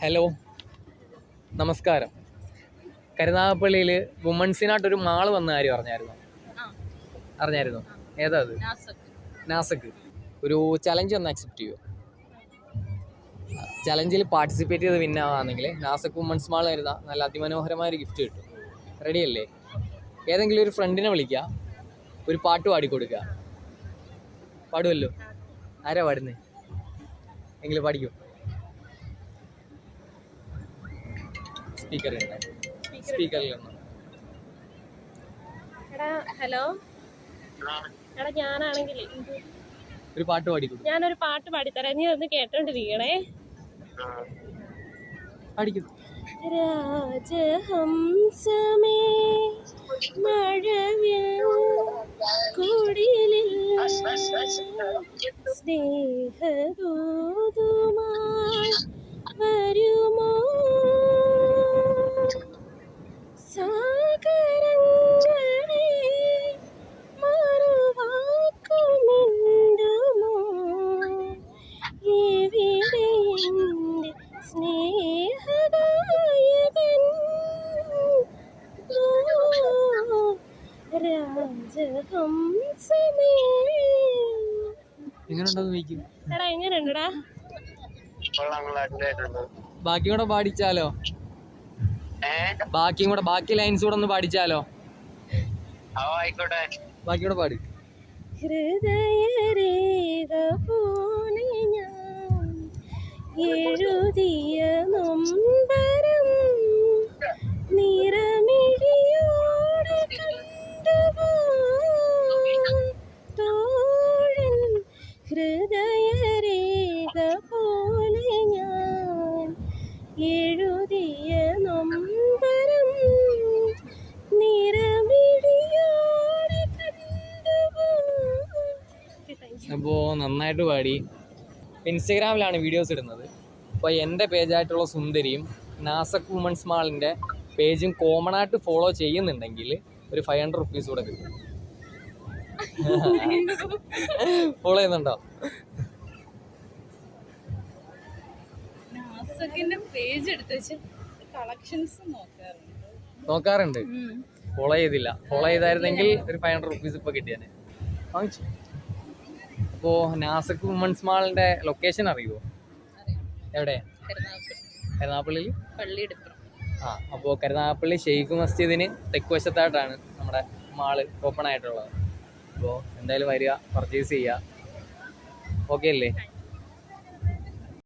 Hello, നമസ്കാരം. കരുനാഗപ്പള്ളിയിൽ വുമൺസിനായിട്ടൊരു mall വന്ന കാര്യം അറിഞ്ഞായിരുന്നോ? ഏതാ അത്? നാസക്ക് ഒരു ചലഞ്ച് ഒന്ന് അക്സെപ്റ്റ് ചെയ്യുമോ? ചലഞ്ചിൽ പാർട്ടിസിപ്പേറ്റ് ചെയ്ത് വിന്നാവാണെങ്കിൽ നാസക്ക് വുമൺസ് മാൾ വരുന്ന നല്ല അതിമനോഹരമായൊരു ഗിഫ്റ്റ് കിട്ടും. റെഡിയല്ലേ? ഏതെങ്കിലും ഒരു ഫ്രണ്ടിനെ വിളിക്കുക, ഒരു പാട്ട് പാടിക്കൊടുക്കുക. പാടുമല്ലോ? ആരാ പാടുന്നേ? എങ്കിലും പാടിക്കോ. സ്പീക്കറിൽ ഹലോ എടാ, ഞാനാണെങ്കിൽ ഒരു പാട്ട് പാടിക്കൊടുക്കും. ഞാനൊരു പാട്ട് പാടിത്തരാം, നീ ഒന്ന് കേട്ടോണ്ടിരിക്കണേ. രാജഹംസമേ മഴവിൽ കുടിലിൽ സ്നേഹദൂതുമായി വരുമോ? സാഗരങ്ങളെ മറുവാക്കുമിണ്ടുമോ? ഇവിടെ എൻ്റെ സ്നേഹഗായകൻ രാജഹംസമേ. എടാ, എങ്ങനെയുണ്ടടാ? ബാക്കി കൂടെ പാടിച്ചാലോ? ബാക്കി ലൈൻസ് കൂടെ ഒന്ന് പാടിച്ചാലോ? ബാക്കി കൂടെ പാടി. ഹൃദയരേഖ പോലെ ഞാൻ എഴുതിയ നൊമ്പരം നിറമിഴിയോടെ കണ്ടുപോ തോഴൻ. ഹൃദയരേഖ പോലെ ഞാൻ എഴുതിയ നൊമ്പരം നിറമിഴിയോടെ കണ്ടുപോ. അപ്പോൾ നന്നായിട്ട് പാടി. ഇൻസ്റ്റഗ്രാമിലാണ് വീഡിയോസ് ഇടുന്നത്. അപ്പോൾ എൻ്റെ പേജായിട്ടുള്ള സുന്ദരിയും നാസക് വുമൺസ് മാളിൻ്റെ പേജും കോമൺ ആയിട്ട് ഫോളോ ചെയ്യുന്നുണ്ടെങ്കിൽ ഒരു 500 റുപ്പീസ് കൂടെ കിട്ടും. ഫോളോ ചെയ്യുന്നുണ്ടോ? നോക്കാറുണ്ട്. ഫോളോ ചെയ്തില്ല. ഫോളോ ചെയ്തായിരുന്നെങ്കിൽ ഒരു 500 റുപ്പീസ് ഇപ്പോൾ കിട്ടിയാനെ. വാങ്ങിച്ചു. അപ്പോൾ നാസക് വുമൺസ് മാളിൻ്റെ ലൊക്കേഷൻ അറിയുമോ? എവിടെ? കരുനാഗപ്പള്ളിയിൽ അപ്പോൾ കരുനാഗപ്പള്ളി ഷെയ്ഖ് മസ്ജിദിന് തെക്ക് വശത്തായിട്ടാണ് നമ്മുടെ മാള് ഓപ്പൺ ആയിട്ടുള്ളത്. അപ്പോൾ എന്തായാലും വരിക, പർച്ചേസ് ചെയ്യുക. ഓക്കെ അല്ലേ?